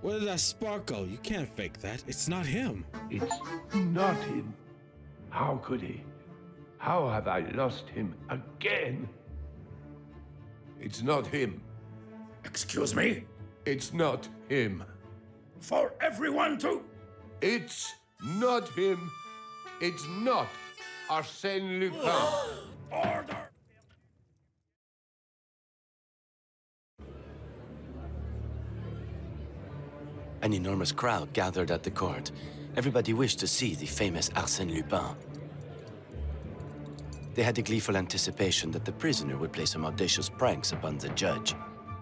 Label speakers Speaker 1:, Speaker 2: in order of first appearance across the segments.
Speaker 1: Where did that spark go? You can't fake that. It's not him.
Speaker 2: It's not him. How could he? How have I lost him again? It's not him.
Speaker 3: Excuse me?
Speaker 2: It's not him.
Speaker 3: For everyone to...
Speaker 2: It's not him. It's not Arsene Lupin.
Speaker 3: Order!
Speaker 4: An enormous crowd gathered at the court. Everybody wished to see the famous Arsène Lupin. They had a gleeful anticipation that the prisoner would play some audacious pranks upon the judge.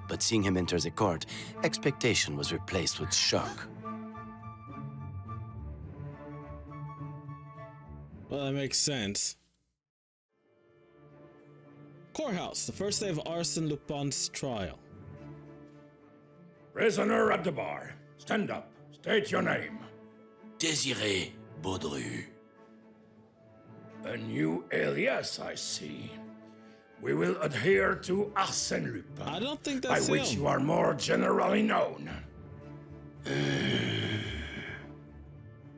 Speaker 4: But seeing him enter the court, expectation was replaced with shock.
Speaker 1: Well, that makes sense. Courthouse, the first day of Arsène Lupin's trial.
Speaker 3: Prisoner at the bar. Stand up. State your name.
Speaker 4: Désiré Baudru.
Speaker 3: A new alias, I see. We will adhere to Arsène Lupin.
Speaker 1: I don't think
Speaker 3: by
Speaker 1: that's
Speaker 3: which
Speaker 1: him.
Speaker 3: you are more generally known.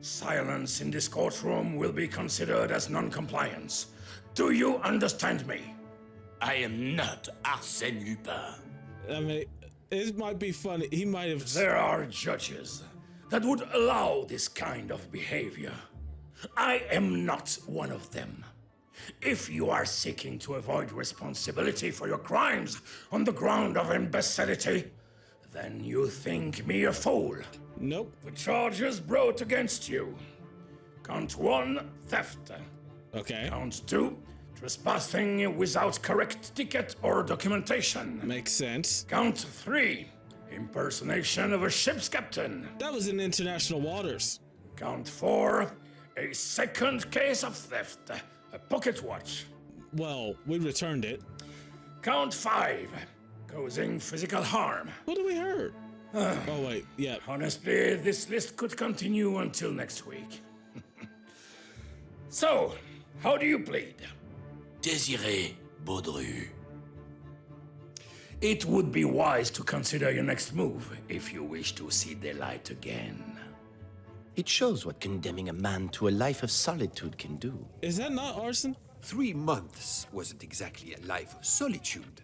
Speaker 3: Silence in this courtroom will be considered as non-compliance. Do you understand me?
Speaker 4: I am not Arsène Lupin.
Speaker 1: I mean, it might be funny. He might have...
Speaker 3: There are judges that would allow this kind of behavior. I am not one of them. If you are seeking to avoid responsibility for your crimes on the ground of imbecility, then you think me a fool.
Speaker 1: Nope.
Speaker 3: The charges brought against you. Count 1, theft.
Speaker 1: Okay.
Speaker 3: Count 2, trespassing without correct ticket or documentation.
Speaker 1: Makes sense.
Speaker 3: Count 3, impersonation of a ship's captain.
Speaker 1: That was in international waters.
Speaker 3: Count 4, a second case of theft, a pocket watch.
Speaker 1: Well, we returned it.
Speaker 3: Count 5, causing physical harm.
Speaker 1: What did we hurt? Oh, wait. Yeah.
Speaker 3: Honestly, this list could continue until next week. So, how do you plead?
Speaker 4: Désiré Baudru.
Speaker 3: It would be wise to consider your next move if you wish to see the light again.
Speaker 4: It shows what condemning a man to a life of solitude can do.
Speaker 1: Is that not arson?
Speaker 5: 3 months wasn't exactly a life of solitude.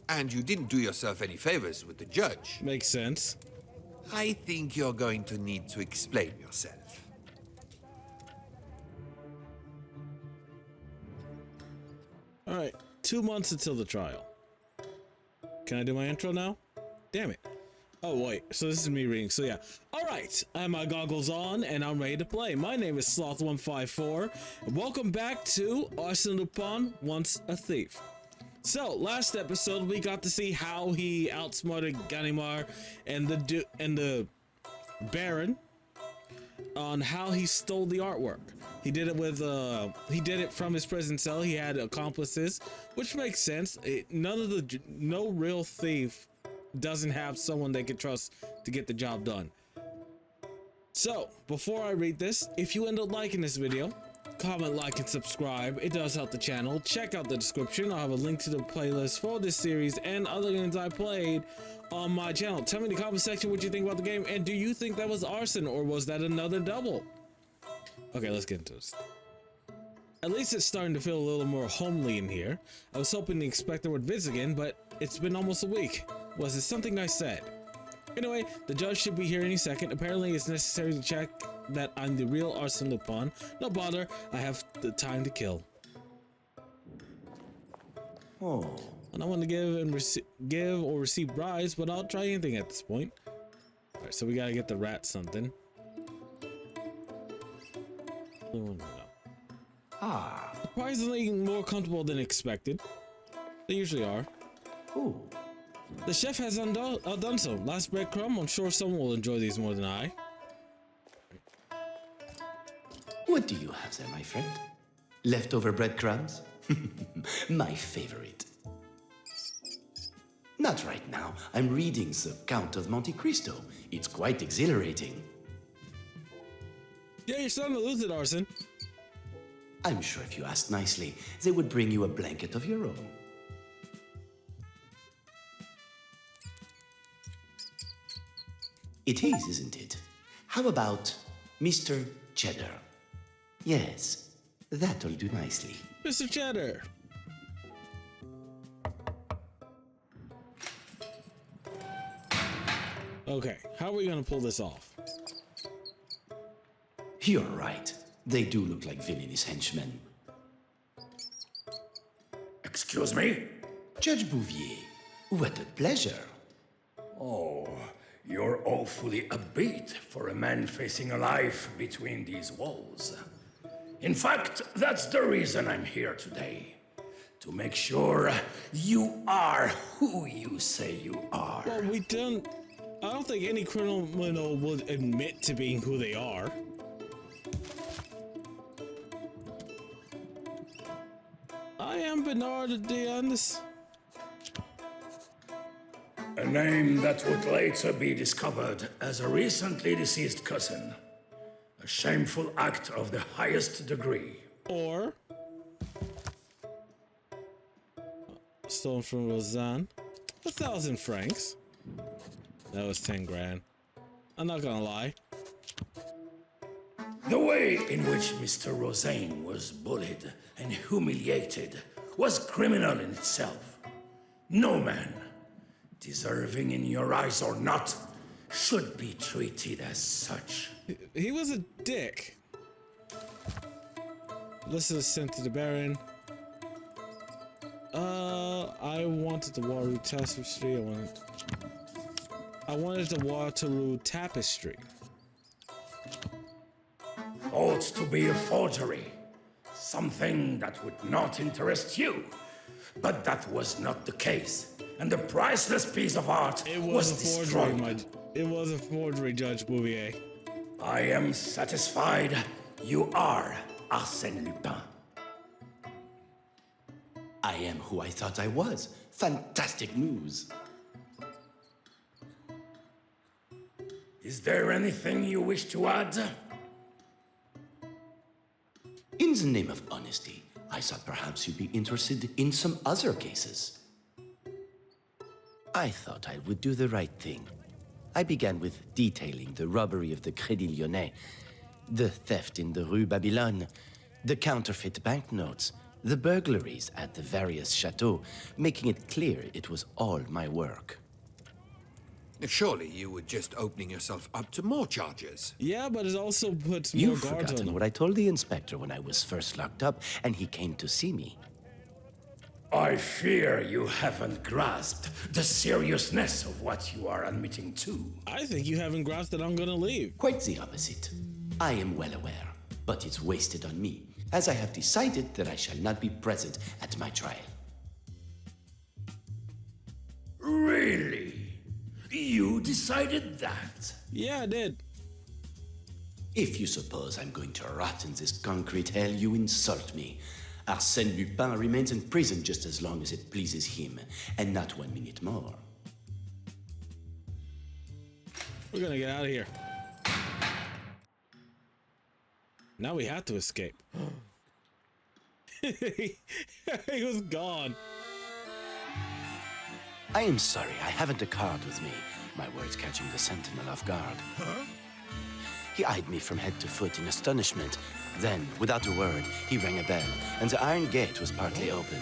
Speaker 5: And you didn't do yourself any favors with the judge.
Speaker 1: Makes sense.
Speaker 5: I think you're going to need to explain yourself.
Speaker 1: All right. 2 months until the trial. Can I do my intro now? Damn it. Oh, wait. So this is me reading. So, yeah. All right. I have my goggles on, and I'm ready to play. My name is Sloth154. And welcome back to Arsène Lupin, Once a Thief. So, last episode, we got to see how he outsmarted Ganimard and the Baron on how he stole the artwork. He did it with, he did it from his prison cell. He had accomplices, which makes sense. No real thief doesn't have someone they can trust to get the job done. So, before I read this, if you end up liking this video, comment, like, and subscribe. It does help the channel. Check out the description. I'll have a link to the playlist for this series and other games I played on my channel. Tell me in the comment section what you think about the game, and do you think that was arson or was that another double? Okay, let's get into this. At least it's starting to feel a little more homely in here. I was hoping the Inspector would visit again, but it's been almost a week. Was it something I said? Anyway, the judge should be here any second. Apparently, it's necessary to check that I'm the real Arsène Lupin. No bother, I have the time to kill.
Speaker 4: Oh.
Speaker 1: I don't want to give or receive bribes, but I'll try anything at this point. Alright, so we gotta get the rat something. Oh, no.
Speaker 5: Ah.
Speaker 1: Surprisingly more comfortable than expected. They usually are.
Speaker 5: Ooh.
Speaker 1: The chef has done so. Last breadcrumb, I'm sure someone will enjoy these more than I.
Speaker 4: What do you have there, my friend? Leftover breadcrumbs? My favorite. Not right now. I'm reading the Count of Monte Cristo. It's quite exhilarating.
Speaker 1: Yeah, you're starting to lose it, Arsene.
Speaker 4: I'm sure if you asked nicely, they would bring you a blanket of your own. It is, isn't it? How about Mr. Cheddar? Yes, that'll do nicely.
Speaker 1: Mr. Cheddar. Okay, how are we gonna pull this off?
Speaker 4: You're right. They do look like villainous henchmen.
Speaker 3: Excuse me?
Speaker 4: Judge Bouvier, what a pleasure.
Speaker 3: Oh, you're awfully upbeat for a man facing a life between these walls. In fact, that's the reason I'm here today. To make sure you are who you say you are.
Speaker 1: Well, I don't think any criminal would admit to being who they are. I am Bernard de Andes.
Speaker 3: A name that would later be discovered as a recently deceased cousin. A shameful act of the highest degree.
Speaker 1: Or stolen from Roseanne. 1,000 francs. That was 10 grand. I'm not gonna lie.
Speaker 3: The way in which Mr. Roseanne was bullied and humiliated was criminal in itself. No man, deserving in your eyes or not, should be treated as such.
Speaker 1: He was a dick. This is sent to the Baron. I wanted the Waterloo Tapestry. I wanted the Waterloo Tapestry.
Speaker 3: Ought to be a forgery. Something that would not interest you. But that was not the case. And the priceless piece of art was destroyed.
Speaker 1: It was a forgery, Judge Bouvier.
Speaker 3: I am satisfied you are Arsene Lupin.
Speaker 4: I am who I thought I was. Fantastic news.
Speaker 3: Is there anything you wish to add?
Speaker 4: In the name of honesty, I thought perhaps you'd be interested in some other cases. I thought I would do the right thing. I began with detailing the robbery of the Crédit Lyonnais, the theft in the Rue Babylone, the counterfeit banknotes, the burglaries at the various chateaux, making it clear it was all my work.
Speaker 5: Surely you were just opening yourself up to more charges.
Speaker 1: Yeah, but it also puts more
Speaker 4: You've
Speaker 1: guards on
Speaker 4: forgotten
Speaker 1: them.
Speaker 4: what I told the inspector when I was first locked up and he came to see me.
Speaker 3: I fear you haven't grasped the seriousness of what you are admitting to.
Speaker 1: I think you haven't grasped that I'm gonna leave.
Speaker 4: Quite the opposite. I am well aware, but it's wasted on me, as I have decided that I shall not be present at my trial.
Speaker 3: Really? You decided that?
Speaker 1: Yeah, I did.
Speaker 4: If you suppose I'm going to rot in this concrete hell, you insult me. Arsène Lupin remains in prison just as long as it pleases him, and not 1 minute more.
Speaker 1: We're gonna get out of here. Now we have to escape. He was gone.
Speaker 4: I am sorry, I haven't a card with me. My words catching the sentinel off guard. Huh? He eyed me from head to foot in astonishment. Then, without a word, he rang a bell, and the iron gate was partly open.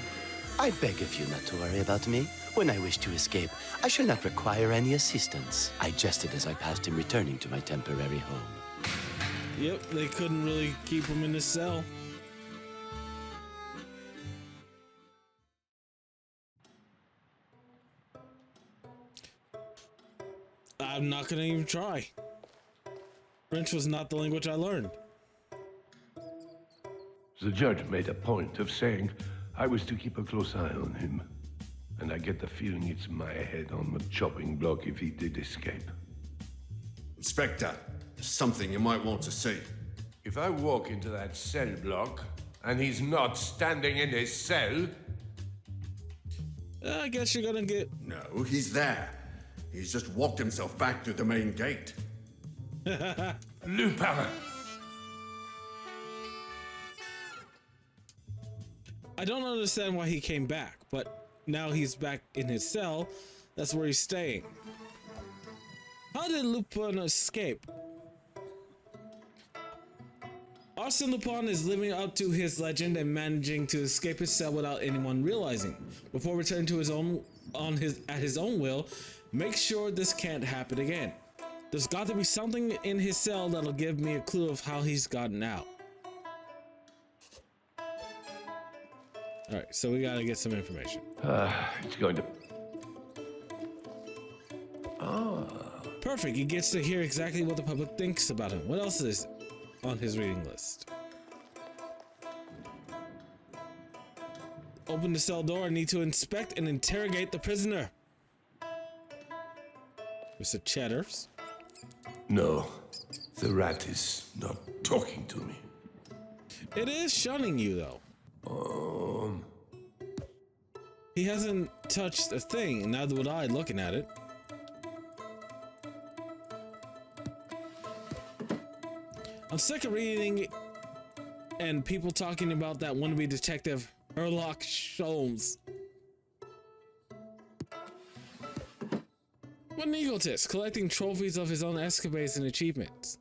Speaker 4: I beg of you not to worry about me. When I wish to escape, I shall not require any assistance. I jested as I passed him returning to my temporary home.
Speaker 1: Yep, they couldn't really keep him in the cell. I'm not gonna even try. French was not the language I learned.
Speaker 2: The judge made a point of saying I was to keep a close eye on him. And I get the feeling it's my head on the chopping block if he did escape.
Speaker 6: Inspector, there's something you might want to see.
Speaker 2: If I walk into that cell block and he's not standing in his cell...
Speaker 1: I guess you're gonna get...
Speaker 6: No, he's there. He's just walked himself back to the main gate.
Speaker 3: Lupin!
Speaker 1: I don't understand why he came back, but now he's back in his cell. That's where he's staying. Huh, How did Lupin escape? Arsene Lupin is living up to his legend and managing to escape his cell without anyone realizing. Before returning to his own at his own will, make sure this can't happen again. There's got to be something in his cell that'll give me a clue of how he's gotten out. Alright, so we gotta get some information.
Speaker 2: It's going to...
Speaker 1: Perfect, he gets to hear exactly what the public thinks about him. What else is on his reading list? Open the cell door. I need to inspect and interrogate the prisoner. Mr. Cheddars.
Speaker 2: No, the rat is not talking to me.
Speaker 1: It is shunning you, though. He hasn't touched a thing, and neither would I looking at it. I'm sick of reading and people talking about that wannabe detective Sherlock Holmes. What an egotist, collecting trophies of his own escapades and achievements.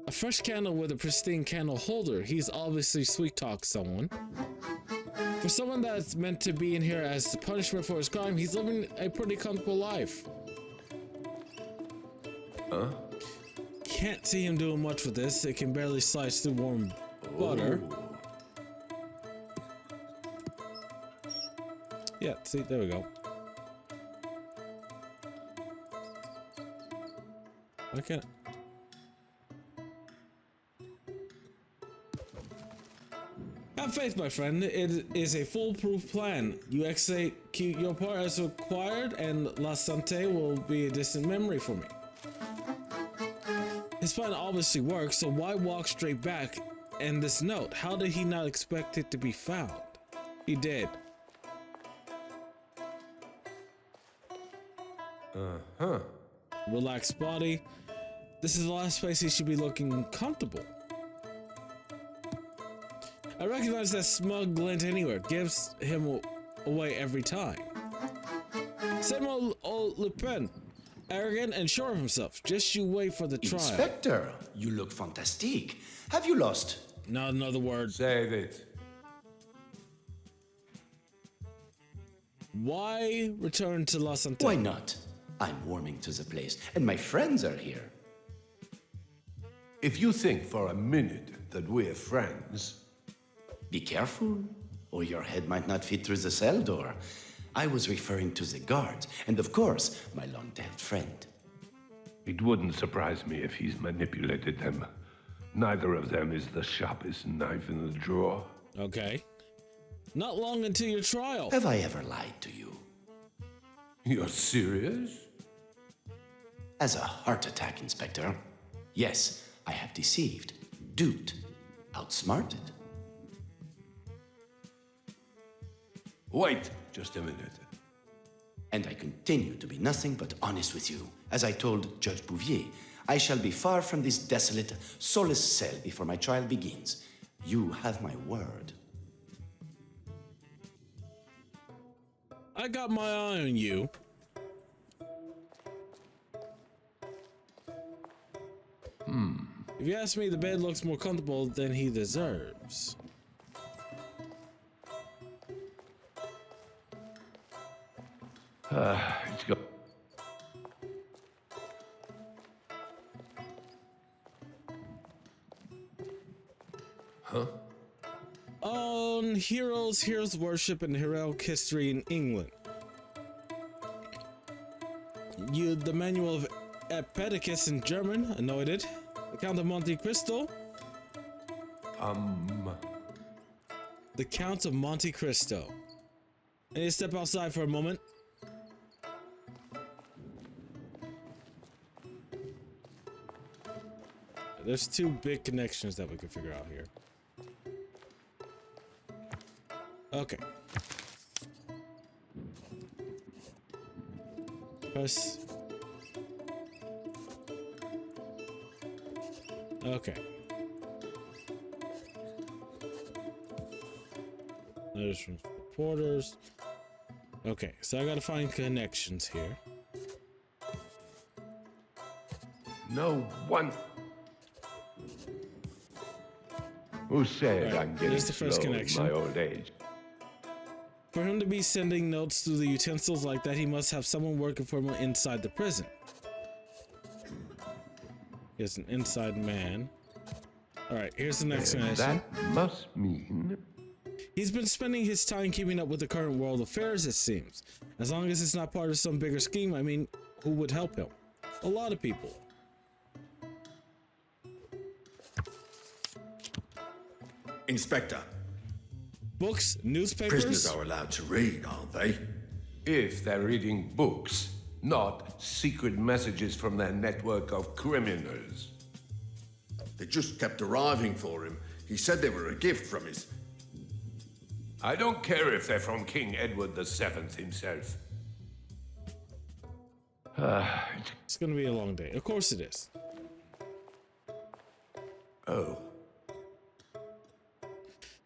Speaker 1: A fresh candle with a pristine candle holder. He's obviously sweet-talked someone. For someone that's meant to be in here as the punishment for his crime, he's living a pretty comfortable life.
Speaker 2: Huh?
Speaker 1: Can't see him doing much with this. It can barely slice through warm butter. Yeah, see, there we go. Why can't have faith, my friend. It is a foolproof plan. You execute your part as required, and La Santé will be a distant memory for me. His plan obviously works, so why walk straight back? And this note, how did he not expect it to be found? He did. Relaxed body. This is the last place he should be looking comfortable. I recognize that smug glint anywhere. Gives him away every time. Same old Lupin. Arrogant and sure of himself. Just you wait for the trial.
Speaker 4: Inspector, you look fantastic. Have you lost?
Speaker 1: Not another word.
Speaker 2: Save it.
Speaker 1: Why return to La Santé?
Speaker 4: Why not? I'm warming to the place, and my friends are here.
Speaker 2: If you think for a minute that we're friends...
Speaker 4: Be careful, or your head might not fit through the cell door. I was referring to the guards, and of course, my long-dead friend.
Speaker 2: It wouldn't surprise me if he's manipulated them. Neither of them is the sharpest knife in the drawer.
Speaker 1: Okay. Not long until your trial.
Speaker 4: Have I ever lied to you?
Speaker 2: You're serious?
Speaker 4: As a heart attack, Inspector. Yes, I have deceived, duped, outsmarted.
Speaker 2: Wait just a minute.
Speaker 4: And I continue to be nothing but honest with you. As I told Judge Bouvier, I shall be far from this desolate, soulless cell before my trial begins. You have my word.
Speaker 1: I got my eye on you. If you ask me, the bed looks more comfortable than he deserves.
Speaker 2: It's go... Huh?
Speaker 1: On heroes worship, and heroic history in England. The manual of Epictetus in German, anointed. The Count of Monte Cristo. The Count of Monte Cristo. I need to step outside for a moment. There's two big connections that we can figure out here. Okay. Press. Okay. There's from reporters. Okay, so I gotta find connections here.
Speaker 2: No one. Who said
Speaker 1: Right,
Speaker 2: I'm getting
Speaker 1: there's the first
Speaker 2: slow in
Speaker 1: connection.
Speaker 2: my old age?
Speaker 1: For him to be sending notes through the utensils like that, he must have someone working for him inside the prison. He's an inside man. Alright, here's the next
Speaker 2: And
Speaker 1: connection.
Speaker 2: that must mean
Speaker 1: He's been spending his time keeping up with the current world affairs, it seems. As long as it's not part of some bigger scheme, I mean, who would help him? A lot of people.
Speaker 6: Inspector,
Speaker 1: Books, newspapers.
Speaker 6: prisoners are allowed to read, aren't they?
Speaker 2: if they're reading books, not secret messages from their network of criminals.
Speaker 6: They just kept arriving for him. He said they were a gift from his...
Speaker 2: I don't care if they're from King Edward VII himself.
Speaker 1: It's gonna be a long day. Of course it is.
Speaker 2: Oh.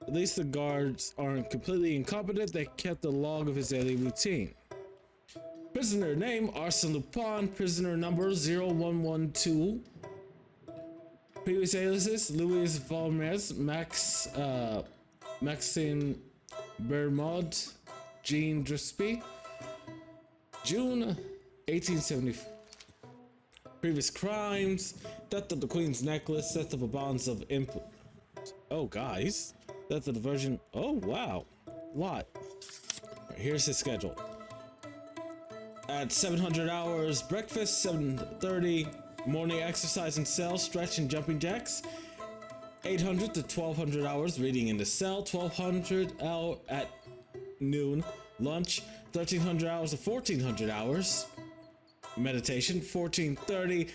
Speaker 1: At least the guards aren't completely incompetent. They kept a log of his daily routine. Prisoner name, Arsene Lupin. Prisoner number 0112. Previous aliases, Louis Valmez, Maxime Bermod, Jean Drispy. June 1874. Previous crimes, theft of the Queen's necklace, theft of a bonds of input. Oh, guys. Theft of the Virgin. Oh, wow. Lot. Right, here's his schedule. At 700 hours, breakfast, 7:30, morning exercise in cell, stretch and jumping jacks. 800 to 1200 hours, reading in the cell, 1200 hour at noon, lunch, 1300 hours to 1400 hours. Meditation, 1430,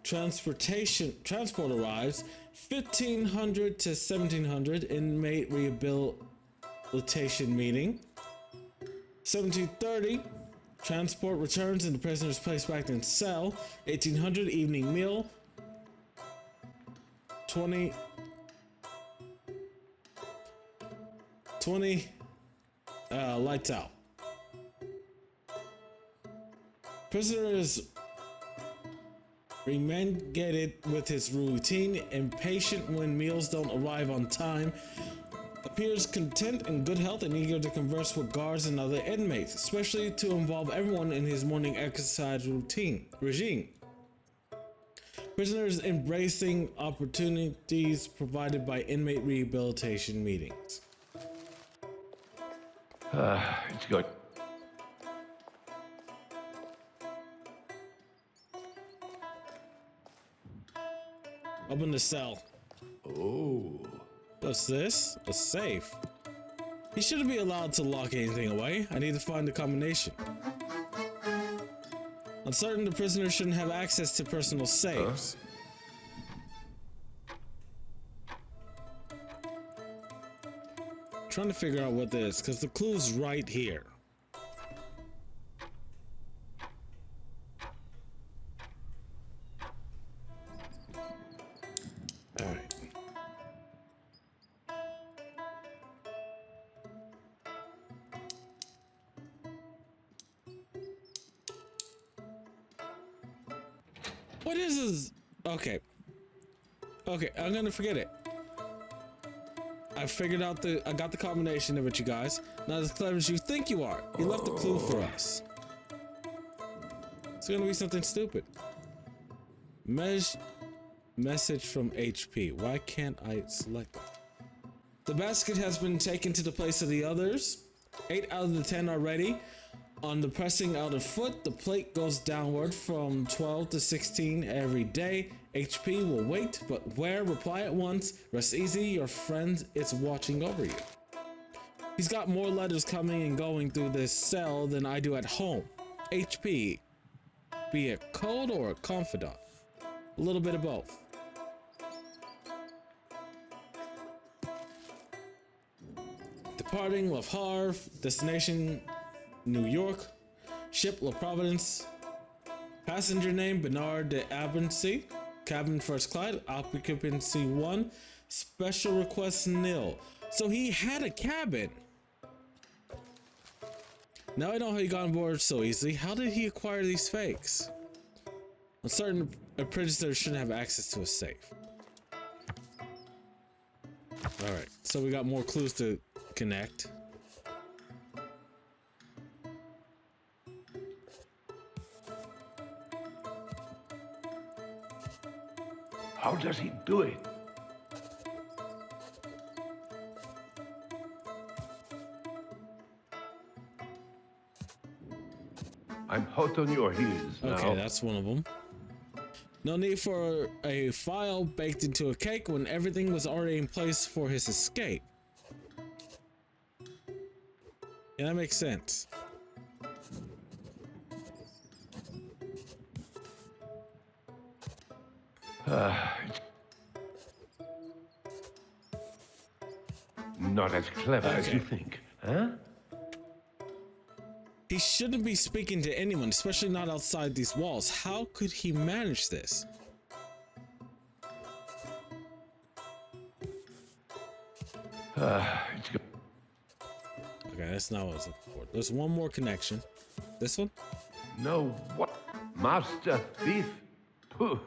Speaker 1: transport arrives, 1500 to 1700, inmate rehabilitation meeting. 1730, transport returns and the prisoner is placed back in cell. 1800, evening meal. 20, lights out. Prisoner is remanded with his routine, impatient when meals don't arrive on time, appears content and good health and eager to converse with guards and other inmates, especially to involve everyone in his morning exercise regime. Prisoners embracing opportunities provided by inmate rehabilitation meetings.
Speaker 2: It's good.
Speaker 1: Open the cell.
Speaker 2: Oh.
Speaker 1: What's this? A safe. He shouldn't be allowed to lock anything away. I need to find the combination. I'm certain the prisoner shouldn't have access to personal safes. Trying to figure out what this is, because the clue's right here. Alright. What is this? Okay. Okay, I'm gonna forget it. I figured out I got the combination of it, you guys. Not as clever as you think you are. You left a clue for us. It's gonna be something stupid. Message from HP. Why can't I select it? The basket has been taken to the place of the others. 8 out of the 10 are ready. On the pressing outer foot, the plate goes downward from 12 to 16 every day. HP will wait, but where? Reply at once. Rest easy, your friend is watching over you. He's got more letters coming and going through this cell than I do at home. HP. Be a code or a confidant? A little bit of both. Departing Le Havre, destination New York, ship La Providence, passenger name Bernard de Abensey, cabin first class, occupancy 1, special request nil. So he had a cabin. Now I know how he got on board so easily. How did he acquire these fakes? I'm certain a prisoner shouldn't have access to a safe. Alright, so we got more clues to connect.
Speaker 2: How does he do it? I'm hot on your heels now.
Speaker 1: Okay, that's one of them. No need for a file baked into a cake when everything was already in place for his escape. Yeah, that makes sense.
Speaker 2: Not as clever as you think, huh?
Speaker 1: He shouldn't be speaking to anyone, especially not outside these walls. How could he manage this?
Speaker 2: It's
Speaker 1: Okay, that's not what I was looking for. There's one more connection. This one?
Speaker 2: no what? Master thief? Pooh.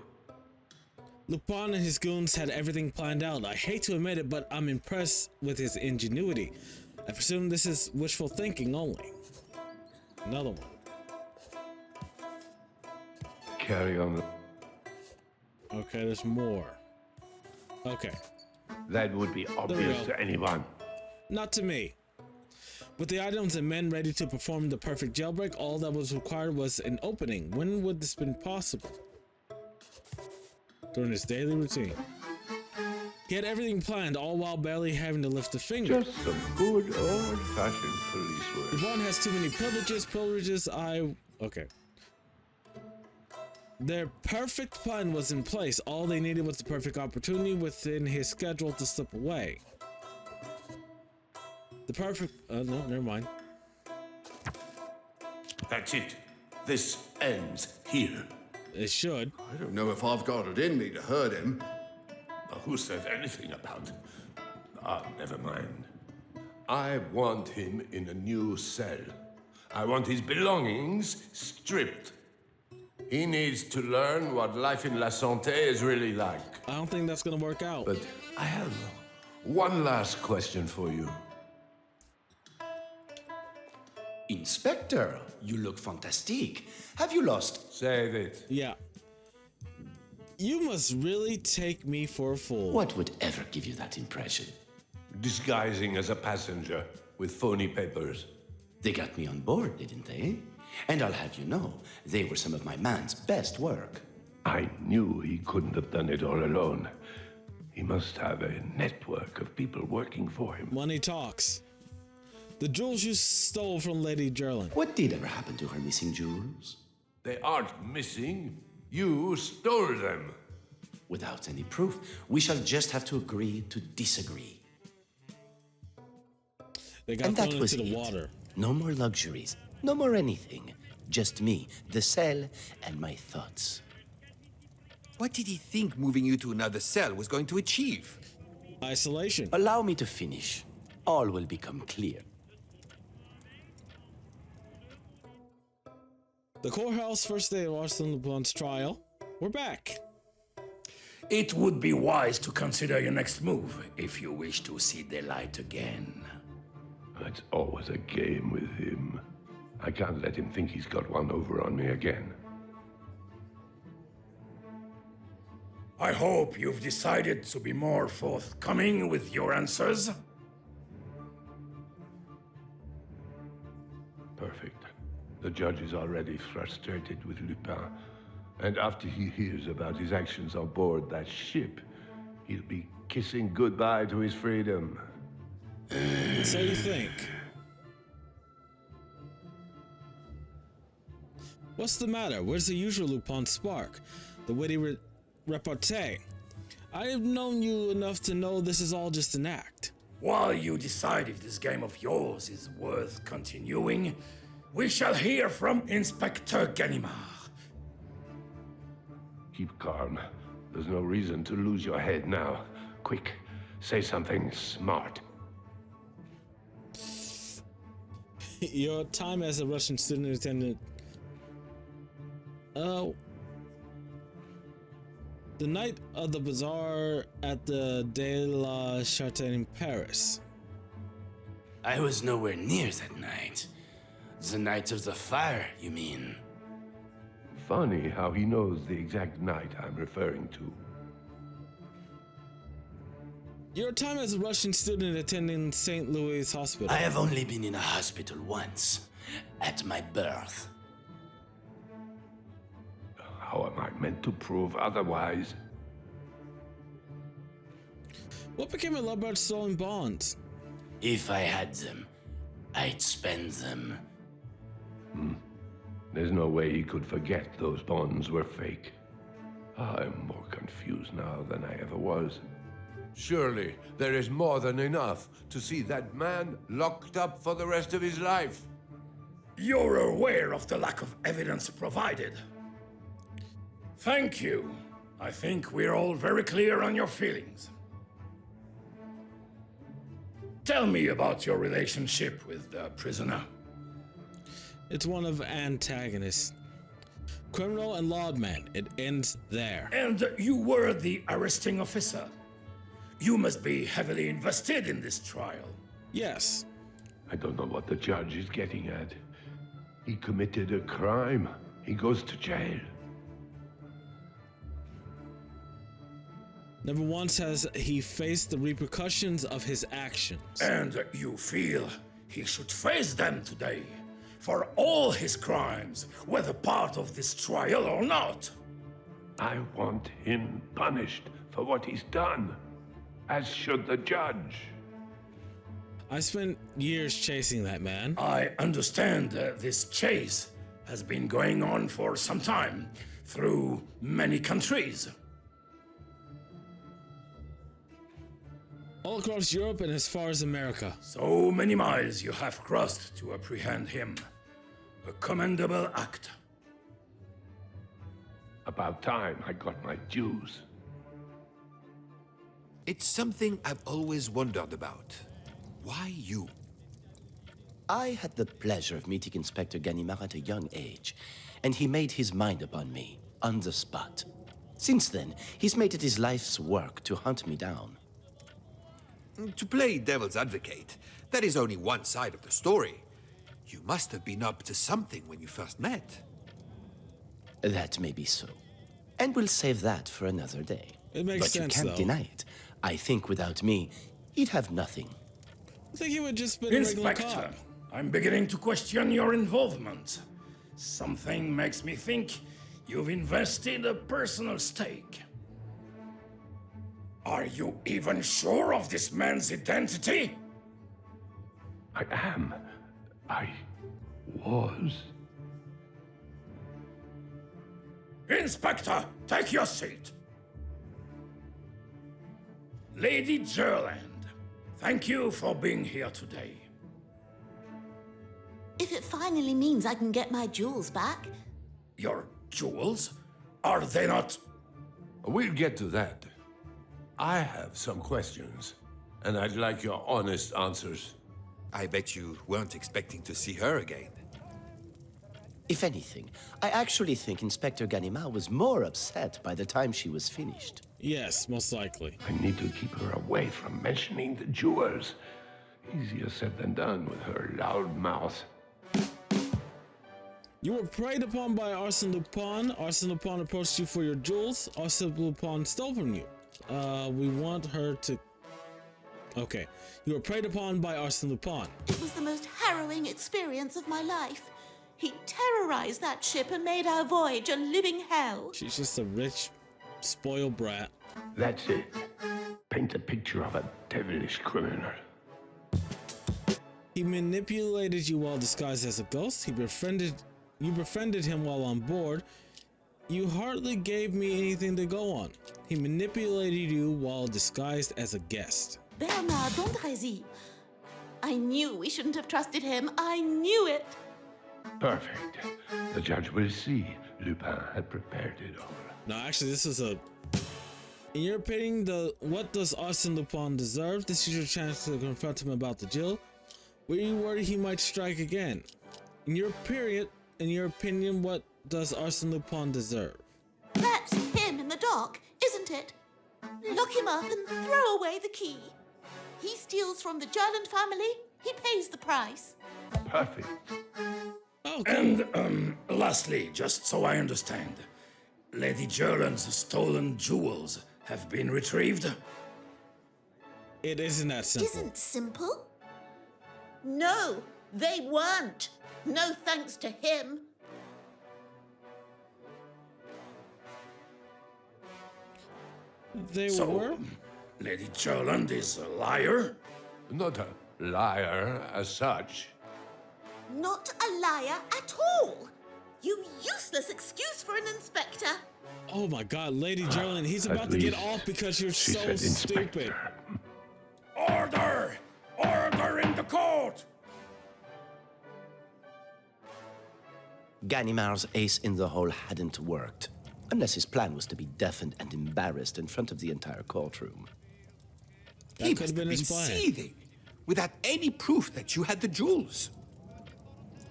Speaker 1: Lupin and his goons had everything planned out. I hate to admit it, but I'm impressed with his ingenuity. I presume this is wishful thinking only. Another one.
Speaker 2: Carry on.
Speaker 1: Okay, there's more. Okay,
Speaker 2: That would be obvious
Speaker 1: go.
Speaker 2: to anyone.
Speaker 1: not to me. With the items and men ready to perform the perfect jailbreak, all that was required was an opening. When would this been possible? During his daily routine. He had everything planned, all while barely having to lift a finger.
Speaker 2: Just some good old-fashioned police work.
Speaker 1: Lupin has too many privileges, okay. Their perfect plan was in place. All they needed was the perfect opportunity within his schedule to slip away. The perfect... no, never mind.
Speaker 3: That's it. This ends here.
Speaker 1: It should.
Speaker 6: I don't know if I've got it in me to hurt him.
Speaker 3: Who said anything about... never mind.
Speaker 7: I want him in a new cell. I want his belongings stripped. He needs to learn what life in La Santé is really like.
Speaker 1: I don't think that's gonna work out.
Speaker 7: But I have one last question for you.
Speaker 4: Inspector, you look fantastic. Have you lost?
Speaker 7: Save it.
Speaker 1: Yeah. You must really take me for a fool.
Speaker 4: What would ever give you that impression?
Speaker 7: Disguising as a passenger with phony papers.
Speaker 4: They got me on board, didn't they? And I'll have you know, they were some of my man's best work.
Speaker 2: I knew he couldn't have done it all alone. He must have a network of people working for him.
Speaker 1: Money talks. The jewels you stole from Lady Gerlin.
Speaker 4: What did ever happen to her missing jewels?
Speaker 7: They aren't missing. You stole them.
Speaker 4: Without any proof, we shall just have to agree to disagree.
Speaker 1: They got
Speaker 4: And
Speaker 1: thrown
Speaker 4: that was
Speaker 1: into the
Speaker 4: it.
Speaker 1: water.
Speaker 4: No more luxuries, no more anything. Just me, the cell, and my thoughts.
Speaker 5: What did he think moving you to another cell was going to achieve?
Speaker 1: Isolation.
Speaker 4: Allow me to finish. All will become clear.
Speaker 1: The courthouse, first day of Arsene Lupin's trial. We're back.
Speaker 3: It would be wise to consider your next move if you wish to see the light again.
Speaker 2: It's always a game with him. I can't let him think he's got one over on me again.
Speaker 3: I hope you've decided to be more forthcoming with your answers.
Speaker 2: Perfect. The judge is already frustrated with Lupin. And after he hears about his actions on board that ship, he'll be kissing goodbye to his freedom.
Speaker 1: So you think. What's the matter? Where's the usual Lupin spark? The witty repartee? I have known you enough to know this is all just an act.
Speaker 3: While you decide if this game of yours is worth continuing, we shall hear from Inspector Ganimard.
Speaker 2: Keep calm. There's no reason to lose your head now. Quick, say something smart.
Speaker 1: Your time as a Russian student attendant. The night of the bazaar at the De la Charte in Paris.
Speaker 4: I was nowhere near that night. The night of the fire, you mean?
Speaker 2: Funny how he knows the exact night I'm referring to.
Speaker 1: Your time as a Russian student attending St. Louis Hospital.
Speaker 4: I have only been in a hospital once, at my birth.
Speaker 2: How am I meant to prove otherwise?
Speaker 1: What became of Lombard's stolen bonds?
Speaker 4: If I had them, I'd spend them.
Speaker 2: There's no way he could forget those bonds were fake. I'm more confused now than I ever was.
Speaker 7: Surely there is more than enough to see that man locked up for the rest of his life.
Speaker 3: You're aware of the lack of evidence provided. Thank you. I think we're all very clear on your feelings. Tell me about your relationship with the prisoner.
Speaker 1: It's one of antagonists. Criminal and lawman. It ends there.
Speaker 3: And you were the arresting officer. You must be heavily invested in this trial.
Speaker 1: Yes.
Speaker 2: I don't know what the judge is getting at. He committed a crime. He goes to jail.
Speaker 1: Never once has he faced the repercussions of his actions.
Speaker 3: And you feel he should face them today for all his crimes, whether part of this trial or not.
Speaker 2: I want him punished for what he's done, as should the judge.
Speaker 1: I spent years chasing that man.
Speaker 3: I understand this chase has been going on for some time, through many countries.
Speaker 1: All across Europe and as far as America.
Speaker 3: So many miles you have crossed to apprehend him. A commendable act.
Speaker 2: About time I got my dues.
Speaker 5: It's something I've always wondered about. Why you?
Speaker 4: I had the pleasure of meeting Inspector Ganimard at a young age, and he made his mind upon me, on the spot. Since then, he's made it his life's work to hunt me down.
Speaker 5: To play devil's advocate, that is only one side of the story. You must have been up to something when you first met.
Speaker 4: That may be so. And we'll save that for another day.
Speaker 1: It makes
Speaker 4: but
Speaker 1: sense,
Speaker 4: you can't
Speaker 1: though.
Speaker 4: deny it. I think without me, he'd have nothing.
Speaker 1: I think he would just been a regular
Speaker 3: Inspector,
Speaker 1: cop.
Speaker 3: I'm beginning to question your involvement. Something makes me think you've invested a personal stake. Are you even sure of this man's identity?
Speaker 2: I am. I was.
Speaker 3: Inspector, take your seat. Lady Gerland, thank you for being here today.
Speaker 8: If it finally means I can get my jewels back.
Speaker 3: Your jewels? Are they not?
Speaker 7: We'll get to that. I have some questions, and I'd like your honest answers.
Speaker 5: I bet you weren't expecting to see her again.
Speaker 4: If anything, I actually think Inspector Ganimard was more upset by the time she was finished.
Speaker 1: Yes, most likely.
Speaker 2: I need to keep her away from mentioning the jewels. Easier said than done with her loud mouth.
Speaker 1: You were preyed upon by Arsene Lupin. Arsene Lupin approached you for your jewels. Arsene Lupin stole from you. We want her to... Okay. You were preyed upon by Arsene Lupin.
Speaker 8: It was the most harrowing experience of my life. He terrorized that ship and made our voyage a living hell.
Speaker 1: She's just a rich, spoiled brat.
Speaker 2: That's it. Paint a picture of a devilish criminal.
Speaker 1: He manipulated you while disguised as a ghost. You befriended him while on board. You hardly gave me anything to go on. He manipulated you while disguised as a guest.
Speaker 8: Bernard d'Andrézy. I knew we shouldn't have trusted him. I knew it.
Speaker 2: Perfect. The judge will see. Lupin had prepared it all.
Speaker 1: No, actually, this is a... In your opinion, what does Arsene Lupin deserve? This is your chance to confront him about the jail. were you worried he might strike again? In your opinion, what does Arsene Lupin deserve?
Speaker 8: That's him in the dock, isn't it? Lock him up and throw away the key. He steals from the Gerland family, he pays the price.
Speaker 2: Perfect.
Speaker 1: Okay.
Speaker 3: And, lastly, just so I understand, Lady Gerland's stolen jewels have been retrieved?
Speaker 1: It isn't that simple.
Speaker 8: Isn't simple? No, they weren't. No thanks to him.
Speaker 1: They
Speaker 3: So,
Speaker 1: were?
Speaker 3: Lady Gerland is a liar?
Speaker 7: Not a liar as such.
Speaker 8: Not a liar at all. You useless excuse for an inspector.
Speaker 1: Oh my god, Lady Gerland, he's
Speaker 2: At
Speaker 1: about to get
Speaker 2: least
Speaker 1: off because you're
Speaker 2: she
Speaker 1: so
Speaker 2: said
Speaker 1: stupid.
Speaker 2: inspector.
Speaker 3: Order! Order in the court!
Speaker 4: Gannimar's ace in the hole hadn't worked, unless his plan was to be deafened and embarrassed in front of the entire courtroom.
Speaker 1: That
Speaker 5: He
Speaker 1: could
Speaker 5: must
Speaker 1: have been
Speaker 5: have
Speaker 1: his
Speaker 5: been
Speaker 1: plan.
Speaker 5: seething, without any proof that you had the jewels.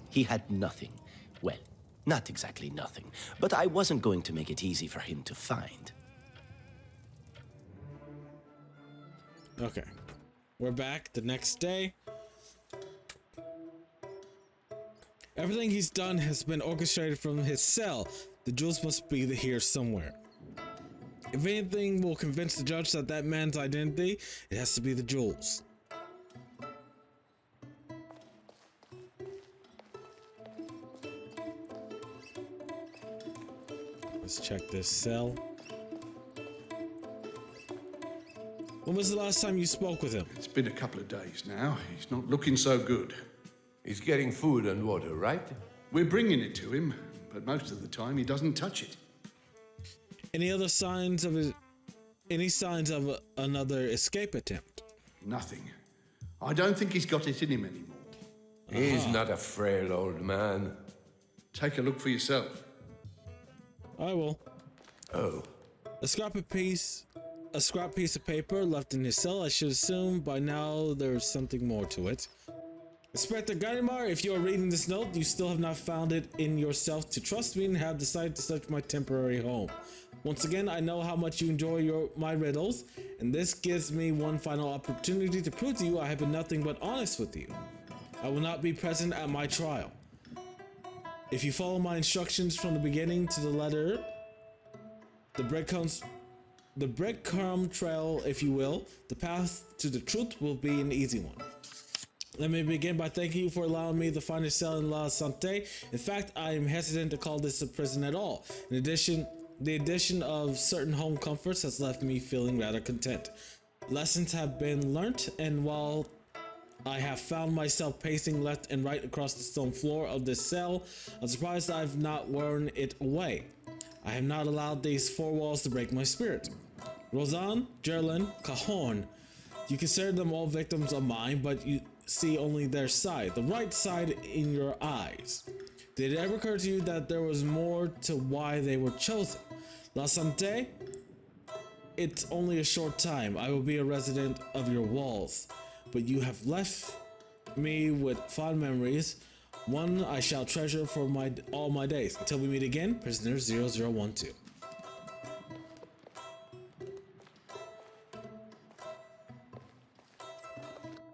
Speaker 4: He had nothing. Well, not exactly nothing, but I wasn't going to make it easy for him to find.
Speaker 1: Okay. We're back the next day. Everything he's done has been orchestrated from his cell. The jewels must be here somewhere. If anything will convince the judge that man's identity, it has to be the jewels. Let's check this cell. When was the last time you spoke with him?
Speaker 6: It's been a couple of days now. He's not looking so good.
Speaker 7: He's getting food and water, right?
Speaker 6: We're bringing it to him, but most of the time he doesn't touch it.
Speaker 1: Any other signs of another escape attempt?
Speaker 6: Nothing. I don't think he's got it in him anymore.
Speaker 7: He's not a frail old man.
Speaker 6: Take a look for yourself.
Speaker 1: I will.
Speaker 7: Oh,
Speaker 1: A scrap piece of paper left in his cell. I should assume by now there's something more to it. Inspector Ganimar, if you are reading this note, you still have not found it in yourself to trust me and have decided to search my temporary home. Once again, I know how much you enjoy my riddles, and this gives me one final opportunity to prove to you I have been nothing but honest with you. I will not be present at my trial. If you follow my instructions from the beginning to the letter, the breadcrumb trail, if you will, the path to the truth will be an easy one. Let me begin by thanking you for allowing me the finest cell in La Santé. In fact, I am hesitant to call this a prison at all. In addition, the addition of certain home comforts has left me feeling rather content. Lessons have been learnt, and while I have found myself pacing left and right across the stone floor of this cell, I'm surprised I have not worn it away. I have not allowed these four walls to break my spirit. Rosanne, Gerland, Cajon, you consider them all victims of mine, but you see only their side, the right side in your eyes. Did it ever occur to you that there was more to why they were chosen? La Santé? It's only a short time. I will be a resident of your walls, but you have left me with fond memories, one I shall treasure for all my days. Until we meet again, prisoner 0012.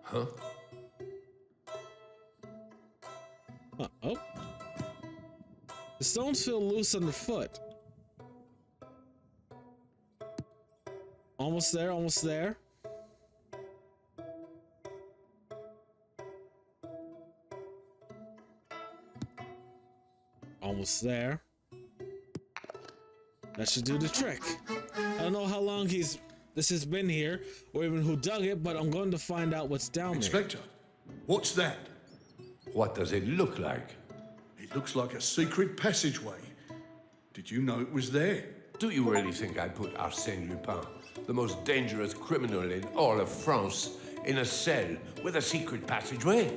Speaker 7: huh?
Speaker 1: Oh. The stones feel loose underfoot. Almost there, almost there. Almost there. That should do the trick. I don't know how long this has been here, or even who dug it, but I'm going to find out what's down there.
Speaker 6: Inspector, what's that?
Speaker 7: What does it look like?
Speaker 6: It looks like a secret passageway. Did you know it was there?
Speaker 7: Do you really think I put Arsene Lupin, the most dangerous criminal in all of France, in a cell with a secret passageway?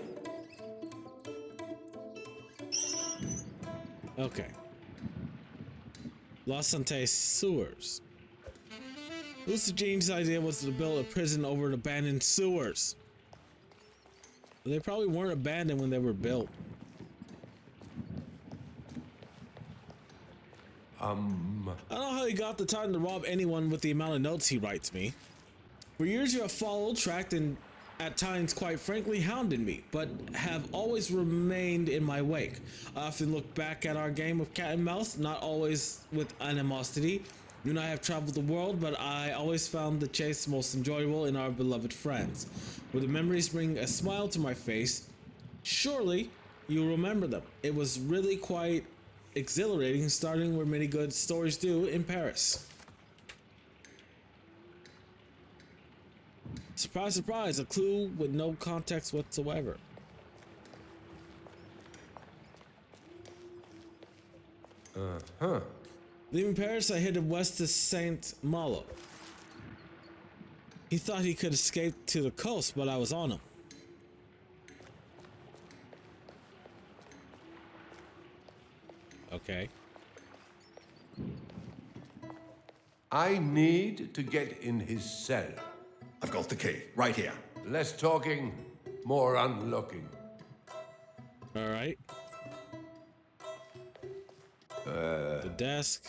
Speaker 1: Okay. La Santé sewers. Lucigene's idea was to build a prison over the abandoned sewers. They probably weren't abandoned when they were built. I don't know how he got the time to rob anyone with the amount of notes he writes me. For years you have followed, tracked, and at times, quite frankly, hounded me, but have always remained in my wake. I often look back at our game of cat and mouse, not always with animosity. You and I have traveled the world, but I always found the chase most enjoyable in our beloved friends. Where the memories bring a smile to my face, surely you'll remember them. It was really quite exhilarating, starting where many good stories do in Paris. Surprise, surprise, a clue with no context whatsoever. Leaving Paris, I headed west to Saint Malo. He thought he could escape to the coast, but I was on him. Okay.
Speaker 7: I need to get in his cell.
Speaker 6: I've got the key, right here.
Speaker 7: Less talking, more unlocking.
Speaker 1: All right. The desk.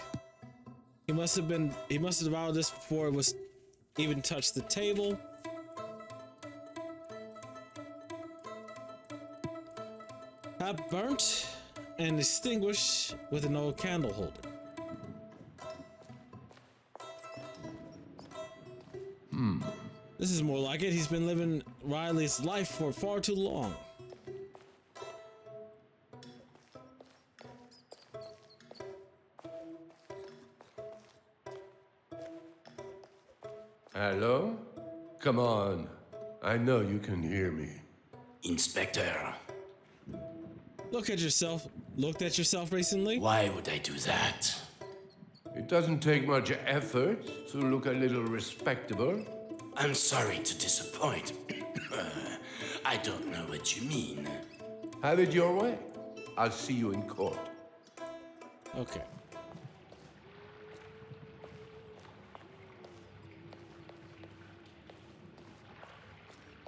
Speaker 1: He must have devoured this before it was even touched the table. Half burnt and extinguished with an old candle holder. This is more like it. He's been living Riley's life for far too long.
Speaker 7: Hello? Come on. I know you can hear me.
Speaker 3: Inspector,
Speaker 1: Looked at yourself recently?
Speaker 3: why would I do that?
Speaker 7: It doesn't take much effort to look a little respectable.
Speaker 3: I'm sorry to disappoint. I don't know what you mean.
Speaker 7: Have it your way. I'll see you in court.
Speaker 1: Okay.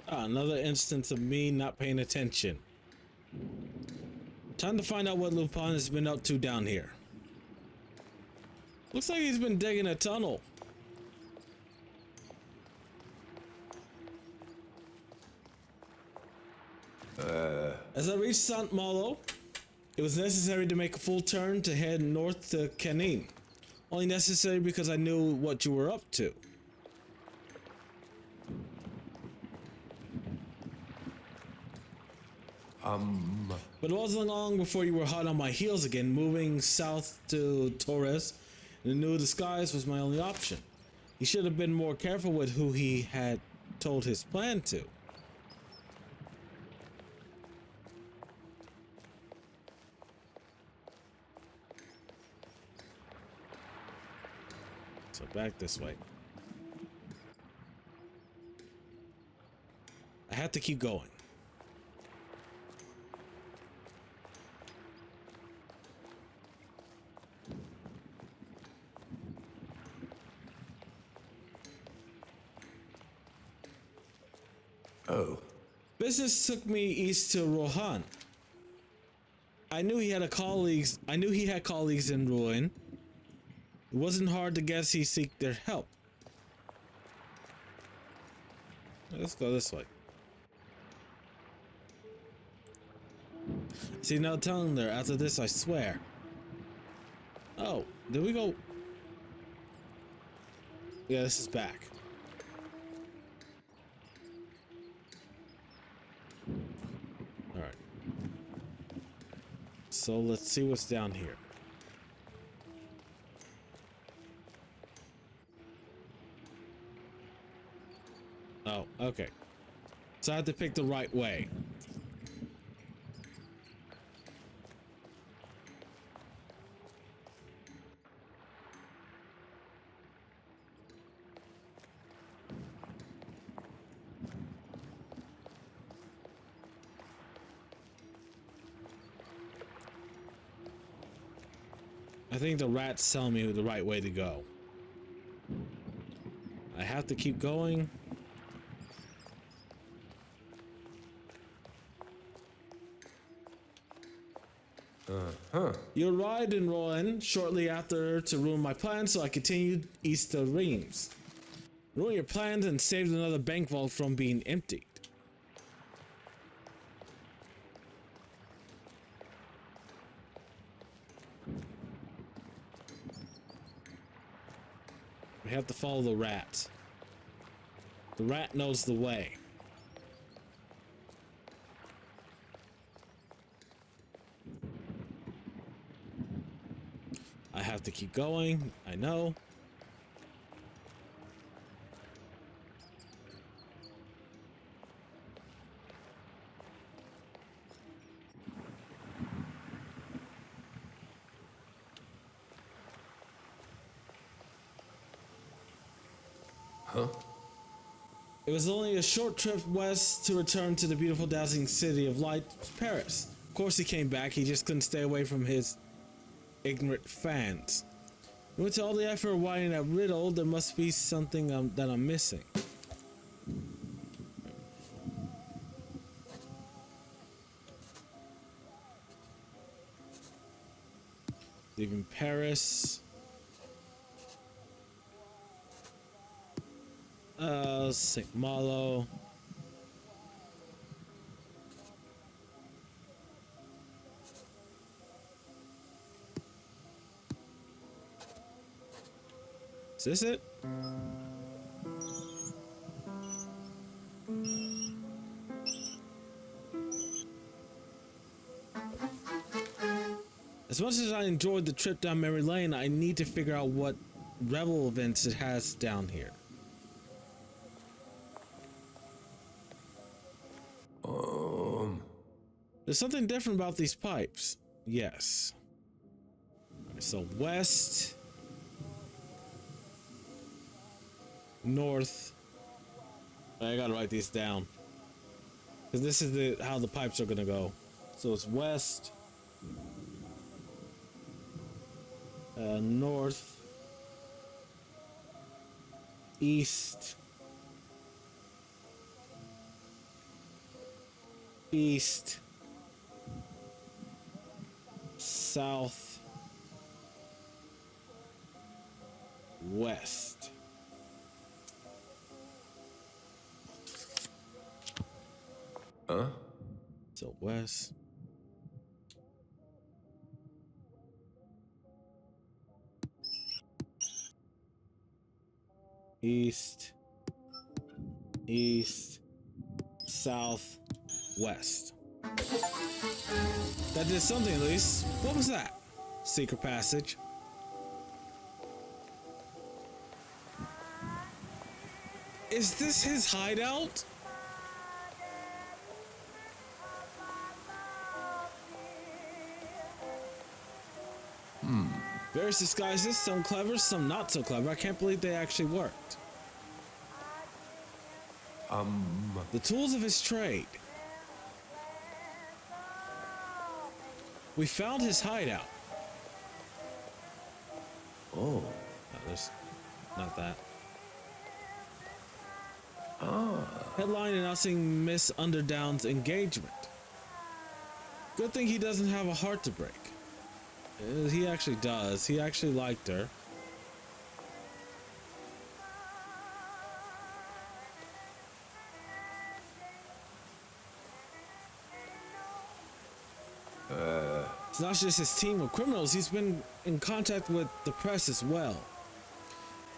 Speaker 1: Another instance of me not paying attention. Time to find out what Lupin has been up to down here. Looks like he's been digging a tunnel. As I reached Saint Malo, it was necessary to make a full turn to head north to Cannes. Only necessary because I knew what you were up to. But it wasn't long before you were hot on my heels again, moving south to Torres, and knew disguise was my only option. He should have been more careful with who he had told his plan to. So back this way. I have to keep going.
Speaker 7: Oh.
Speaker 1: Business took me east to Rohan. I knew he had colleagues in Rouen. It wasn't hard to guess he seeked their help. Let's go this way. See, no telling there. After this, I swear. Oh, did we go? Yeah, this is back. Alright. So let's see what's down here. Oh, okay. So I have to pick the right way. I think the rats tell me the right way to go. I have to keep going. You arrived in Rouen shortly after to ruin my plans, so I continued east to Reims. Ruined your plans and saved another bank vault from being emptied. We have to follow the rat. The rat knows the way. I have to keep going, I know. It was only a short trip west to return to the beautiful, dazzling city of light, Paris. Of course he came back, he just couldn't stay away from his ignorant fans. With all the effort of writing that riddle, there must be something that I'm missing. Leaving Paris. St. Malo. Is this it? As much as I enjoyed the trip down memory lane, I need to figure out what rebel events it has down here. There's something different about these pipes. Yes. Right, so west, north. I gotta write these down because this is how the pipes are gonna go. So it's west, north, east, east, south, west. So west. East, east, south, west. That did something at least. What was that? Secret passage. Is this his hideout? Various disguises, some clever, some not so clever. I can't believe they actually worked. The tools of his trade. We found his hideout. Oh. No, there's not that. Headline announcing Miss Underdown's engagement. Good thing he doesn't have a heart to break. He actually does. He actually liked her. It's not just his team of criminals, he's been in contact with the press as well.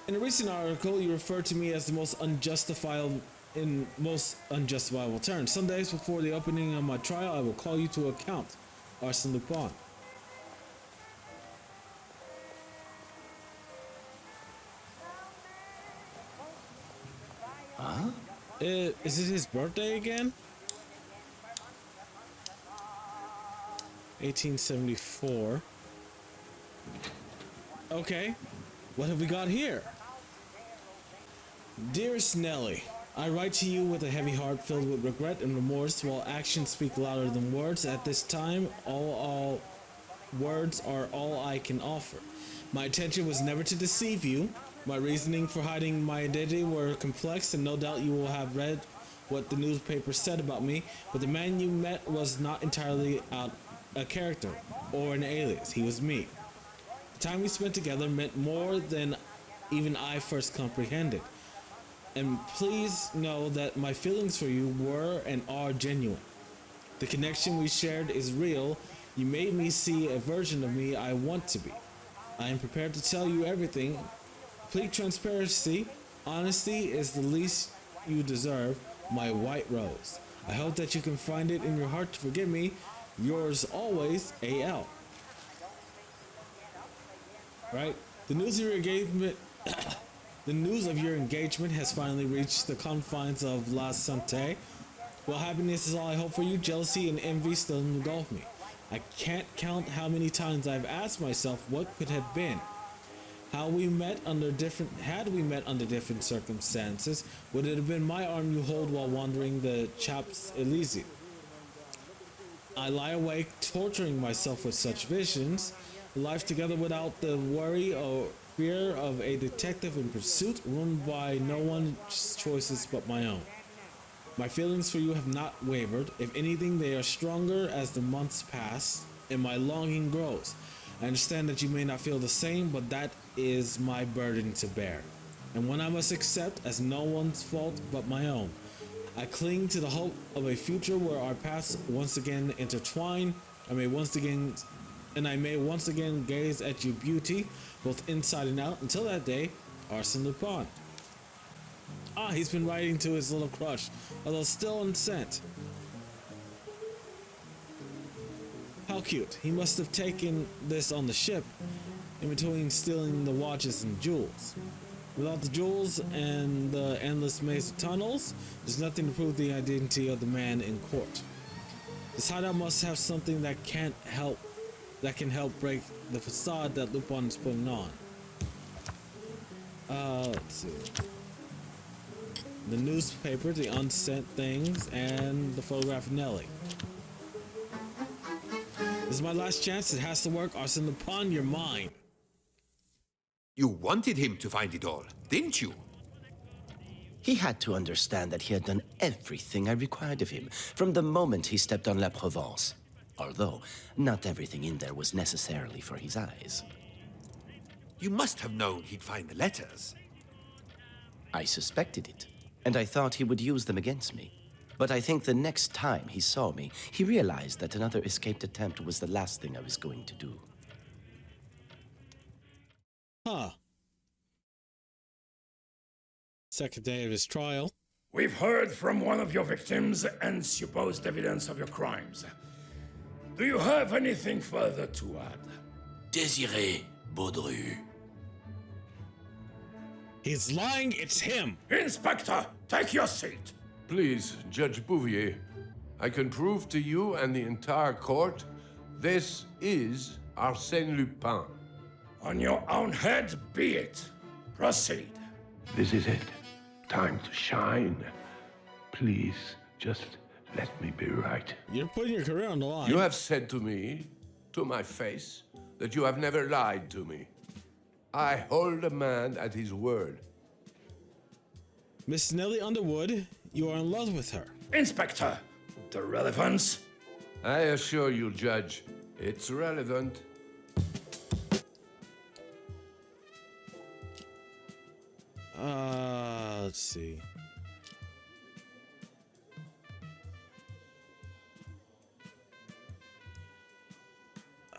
Speaker 1: In a recent article, you referred to me as the most unjustifiable terms. Some days before the opening of my trial, I will call you to account, Arsene Lupin. Is it his birthday again? 1874. Okay, what have we got here? Dearest Nellie, I write to you with a heavy heart filled with regret and remorse. While actions speak louder than words, at this time, all words are all I can offer. My intention was never to deceive you. My reasoning for hiding my identity were complex, and no doubt you will have read what the newspaper said about me, but the man you met was not entirely out a character or an alias. He was me. The time we spent together meant more than even I first comprehended. And please know that my feelings for you were and are genuine. The connection we shared is real. You made me see a version of me I want to be. I am prepared to tell you everything. Complete transparency, honesty is the least you deserve, my white rose. I hope that you can find it in your heart to forgive me. Yours always, AL. Right? The news of your engagement the news of your engagement has finally reached the confines of La Santé. While happiness is all I hope for you, jealousy and envy still engulf me. I can't count how many times I've asked myself what could have been. Had we met under different circumstances, would it have been my arm you hold while wandering the Champs-Élysées? I lie awake, torturing myself with such visions. Life together without the worry or fear of a detective in pursuit, ruled by no one's choices but my own. My feelings for you have not wavered. If anything, they are stronger as the months pass and my longing grows. I understand that you may not feel the same, but that is my burden to bear, and one I must accept as no one's fault but my own. I cling to the hope of a future where our paths once again intertwine. I may once again gaze at your beauty, both inside and out. Until that day, Arsene Lupin. Ah, he's been writing to his little crush, although still unsent. How cute. He must have taken this on the ship, in between stealing the watches and jewels. Without the jewels and the endless maze of tunnels, there's nothing to prove the identity of the man in court. This hideout must have something that can help break the facade that Lupin is putting on. Let's see. The newspaper, the unsent things, and the photograph of Nellie. This is my last chance. It has to work. Arsene Lupin, you're mine.
Speaker 5: You wanted him to find it all, didn't you?
Speaker 4: He had to understand that he had done everything I required of him from the moment he stepped on La Provence. Although, not everything in there was necessarily for his eyes.
Speaker 5: You must have known he'd find the letters.
Speaker 4: I suspected it, and I thought he would use them against me. But I think the next time he saw me, he realized that another escaped attempt was the last thing I was going to do.
Speaker 1: Huh. Second day of his trial.
Speaker 3: We've heard from one of your victims and supposed evidence of your crimes. Do you have anything further to add?
Speaker 9: Désiré Baudru.
Speaker 1: He's lying, it's him!
Speaker 3: Inspector, take your seat.
Speaker 7: Please, Judge Bouvier, I can prove to you and the entire court this is Arsène Lupin.
Speaker 3: On your own head be it. Proceed.
Speaker 2: This is it. Time to shine. Please, just let me be right.
Speaker 1: You're putting your career on the line.
Speaker 7: You have said to me, to my face, that you have never lied to me. I hold a man at his word.
Speaker 1: Miss Nellie Underwood, you are in love with her.
Speaker 3: Inspector, the relevance?
Speaker 7: I assure you, Judge, it's relevant.
Speaker 1: Let's see.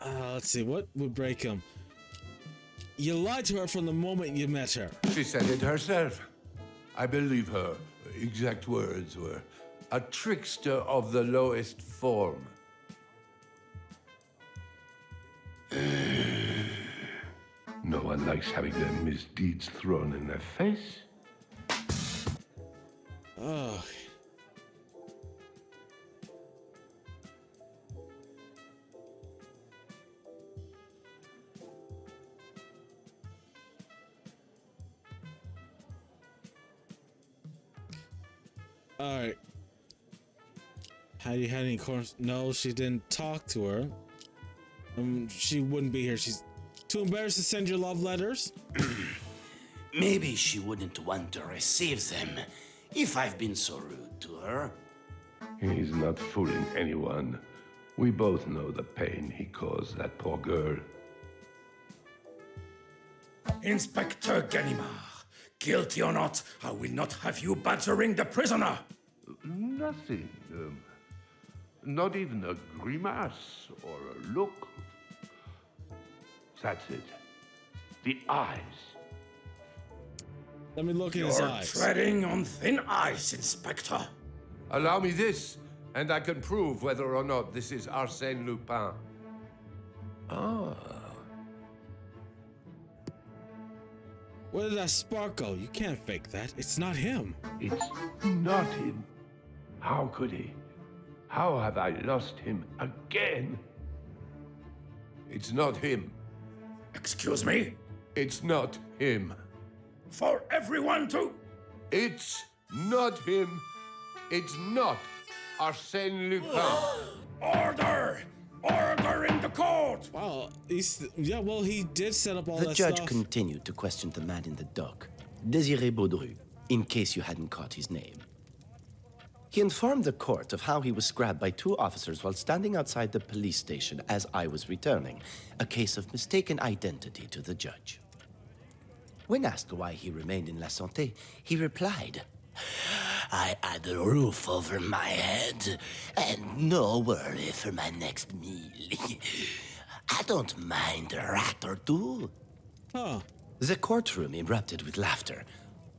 Speaker 1: Let's see, what would break him? You lied to her from the moment you met her.
Speaker 7: She said it herself. I believe her. Exact words were, a trickster of the lowest form.
Speaker 2: No one likes having their misdeeds thrown in their face.
Speaker 1: Oh. Alright. Had you had any course? No, she didn't talk to her. She wouldn't be here. She's too embarrassed to send your love letters.
Speaker 9: Maybe she wouldn't want to receive them if I've been so rude to her.
Speaker 2: He's not fooling anyone. We both know the pain he caused that poor girl.
Speaker 3: Inspector Ganimard, guilty or not, I will not have you badgering the prisoner.
Speaker 2: Nothing. Not even a grimace or a look. That's it. The eyes.
Speaker 1: Let me look in his
Speaker 3: You're
Speaker 1: eyes.
Speaker 3: treading on thin ice, Inspector.
Speaker 7: Allow me this, and I can prove whether or not this is Arsene Lupin.
Speaker 1: Where did that spark go? You can't fake that. It's not him.
Speaker 2: It's not him. How could he? How have I lost him again?
Speaker 7: It's not him.
Speaker 3: Excuse me?
Speaker 7: It's not him.
Speaker 3: For everyone to...
Speaker 7: It's not him. It's not Arsene Lupin.
Speaker 3: Order! Order in the court!
Speaker 1: Wow, well, he did set up all
Speaker 4: The
Speaker 1: that
Speaker 4: judge
Speaker 1: stuff.
Speaker 4: continued to question the man in the dock, Désiré Baudru, in case you hadn't caught his name. He informed the court of how he was grabbed by two officers while standing outside the police station as I was returning, a case of mistaken identity to the judge. When asked why he remained in La Santé, he replied,
Speaker 9: I had a roof over my head and no worry for my next meal. I don't mind a rat or two.
Speaker 1: Huh.
Speaker 4: The courtroom erupted with laughter,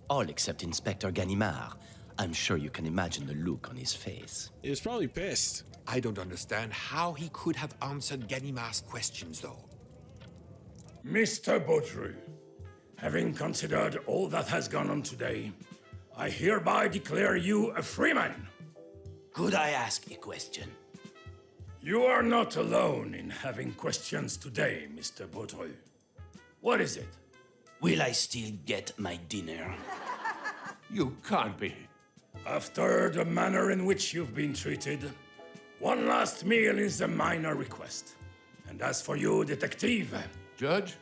Speaker 4: all except Inspector Ganimard. I'm sure you can imagine the look on his face.
Speaker 1: He was probably pissed.
Speaker 5: I don't understand how he could have answered Ganimard's questions, though.
Speaker 3: Mr. Baudru, having considered all that has gone on today, I hereby declare you a free man.
Speaker 9: Could I ask a question?
Speaker 3: You are not alone in having questions today, Mr. Baudru. What is it?
Speaker 9: Will I still get my dinner?
Speaker 7: You can't be.
Speaker 3: After the manner in which you've been treated, one last meal is a minor request. And as for you, detective,
Speaker 7: Judge?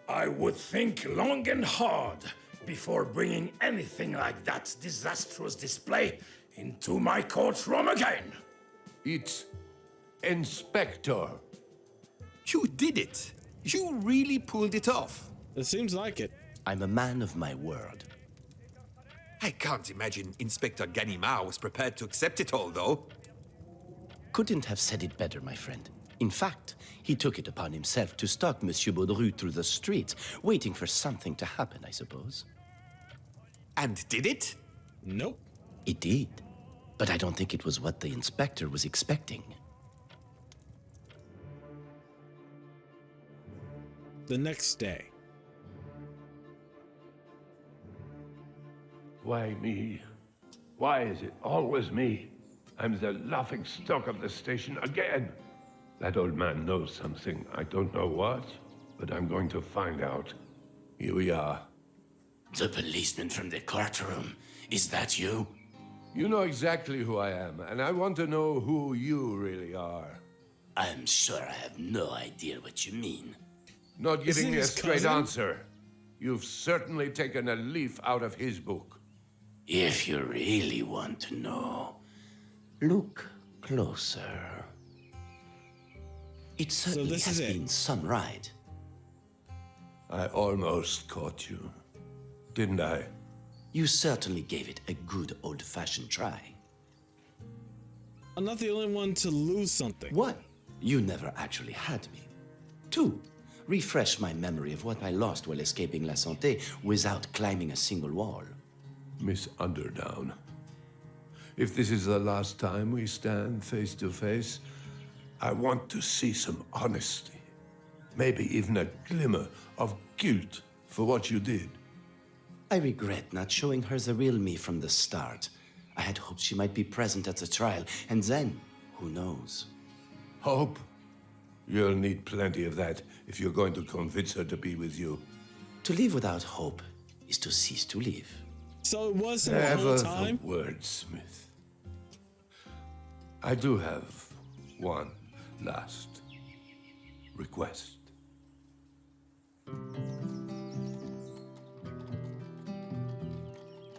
Speaker 3: I would think long and hard before bringing anything like that disastrous display into my courtroom again.
Speaker 7: It's Inspector.
Speaker 5: You did it! You really pulled it off!
Speaker 1: It seems like it.
Speaker 4: I'm a man of my word.
Speaker 5: I can't imagine Inspector Ganimard was prepared to accept it all, though.
Speaker 4: Couldn't have said it better, my friend. In fact, he took it upon himself to stalk Monsieur Baudru through the streets, waiting for something to happen, I suppose.
Speaker 5: And did it?
Speaker 1: Nope.
Speaker 4: It did. But I don't think it was what the inspector was expecting.
Speaker 1: The next day.
Speaker 2: Why me? Why is it always me? I'm the laughing stock of the station again. That old man knows something. I don't know what, but I'm going to find out. Here we are.
Speaker 9: The policeman from the courtroom. Is that you?
Speaker 7: You know exactly who I am, and I want to know who you really are.
Speaker 9: I'm sure I have no idea what you mean.
Speaker 7: Not
Speaker 1: Is
Speaker 7: giving
Speaker 1: it
Speaker 7: me a
Speaker 1: his
Speaker 7: straight
Speaker 1: cousin?
Speaker 7: answer. You've certainly taken a leaf out of his book.
Speaker 9: If you really want to know,
Speaker 4: Look closer. It certainly
Speaker 1: this
Speaker 4: has
Speaker 1: is it.
Speaker 4: been some ride.
Speaker 7: I almost caught you, didn't I?
Speaker 4: You certainly gave it a good old-fashioned try.
Speaker 1: I'm not the only one to lose something.
Speaker 4: 1. You never actually had me. 2. Refresh my memory of what I lost while escaping La Santé without climbing a single wall.
Speaker 7: Miss Underdown. If this is the last time we stand face to face, I want to see some honesty. Maybe even a glimmer of guilt for what you did.
Speaker 4: I regret not showing her the real me from the start. I had hoped she might be present at the trial, and then, who knows?
Speaker 7: Hope? You'll need plenty of that if you're going to convince her to be with you.
Speaker 4: To live without hope is to cease to live.
Speaker 1: So it was him the
Speaker 7: Ever
Speaker 1: whole
Speaker 7: the
Speaker 1: time?
Speaker 7: wordsmith. I do have one last request.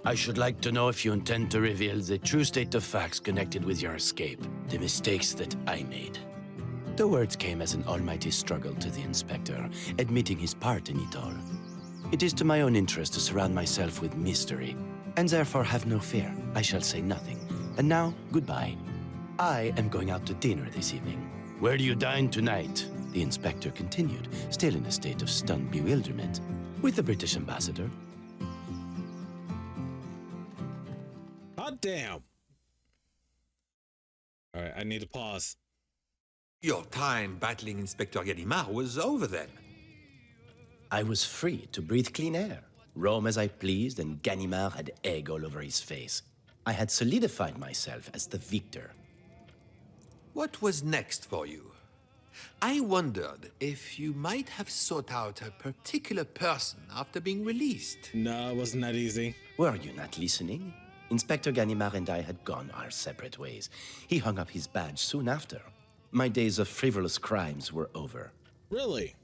Speaker 9: I should like to know if you intend to reveal the true state of facts connected with your escape, the mistakes that I made.
Speaker 4: The words came as an almighty struggle to the inspector, admitting his part in it all. It is to my own interest to surround myself with mystery, and therefore have no fear. I shall say nothing. And now, goodbye. I am going out to dinner this evening. Where do you dine tonight? The inspector continued, still in a state of stunned bewilderment. With the British ambassador.
Speaker 1: Hot damn. All right, I need to pause.
Speaker 5: Your time battling Inspector Gallimard was over then.
Speaker 4: I was free to breathe clean air, roam as I pleased, and Ganimard had egg all over his face. I had solidified myself as the victor.
Speaker 5: What was next for you? I wondered if you might have sought out a particular person after being released.
Speaker 1: No, it wasn't that easy.
Speaker 4: Were you not listening? Inspector Ganimard and I had gone our separate ways. He hung up his badge soon after. My days of frivolous crimes were over.
Speaker 1: Really?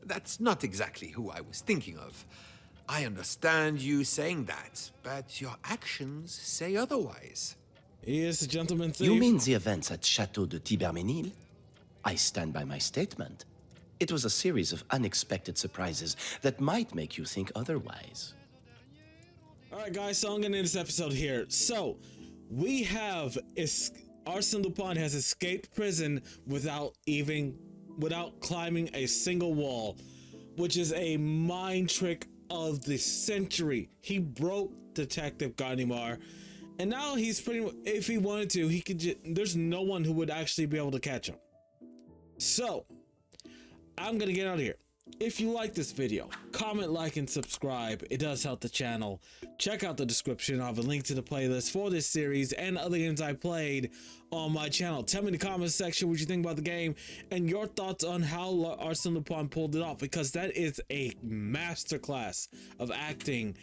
Speaker 5: That's not exactly who I was thinking of. I understand you saying that, but your actions say otherwise.
Speaker 1: He is a gentleman thief.
Speaker 4: You mean the events at Château de Thibermesnil? I stand by my statement. It was a series of unexpected surprises that might make you think otherwise.
Speaker 1: Alright guys, so I'm gonna end this episode here. So, we have Arsene Lupin has escaped prison without climbing a single wall, which is a mind trick of the century. He broke Detective Ganimard, and now he's pretty much, if he wanted to, he could there's no one who would actually be able to catch him. So, I'm gonna get out of here. If you like this video, comment, like, and subscribe. It does help the channel. Check out the description. I have a link to the playlist for this series and other games I played on my channel. Tell me in the comments section what you think about the game and your thoughts on how Arsene Lupin pulled it off, because that is a masterclass of acting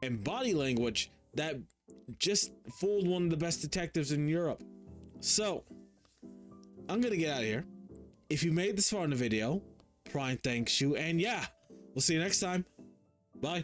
Speaker 1: and body language that just fooled one of the best detectives in Europe. So, I'm gonna get out of here. If you made this far in the video, Prime thanks you, and yeah, we'll see you next time. Bye.